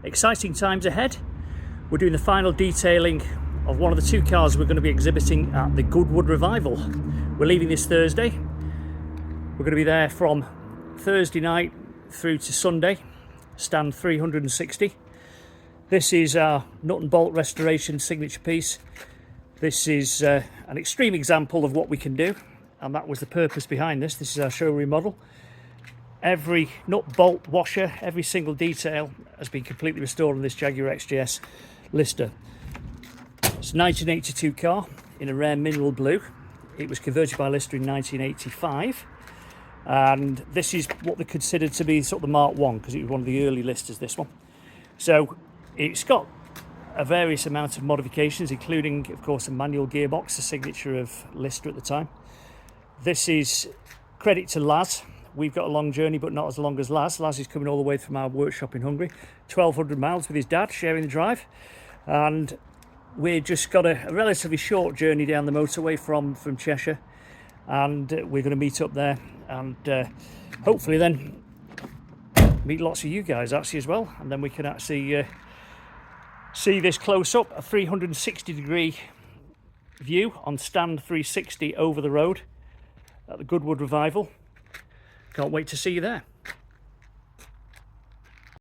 Exciting times ahead. We're doing the final detailing of one of the two cars we're going to be exhibiting at the Goodwood Revival. We're leaving this Thursday. We're going to be there from Thursday night through to Sunday, stand 360. This is our nut and bolt restoration signature piece. This is an extreme example of what we can do, and that was the purpose behind this. This is our showroom model. Every nut, bolt, washer, every single detail has been completely restored on this Jaguar XJ-S Lister. It's a 1982 car in a rare mineral blue. It was converted by Lister in 1985, and this is what they considered to be sort of the Mark 1, because it was one of the early Listers, this one. So it's got a various amount of modifications, including of course a manual gearbox, the signature of Lister at the time. This is credit to Laz. We've got a long journey, but not as long as Laz. Laz is coming all the way from our workshop in Hungary, 1,200 miles with his dad, sharing the drive. And we've just got a relatively short journey down the motorway from Cheshire. And we're going to meet up there and hopefully then meet lots of you guys actually as well. And then we can actually see this close up, a 360-degree view on stand 360 over the road at the Goodwood Revival. Can't wait to see you there.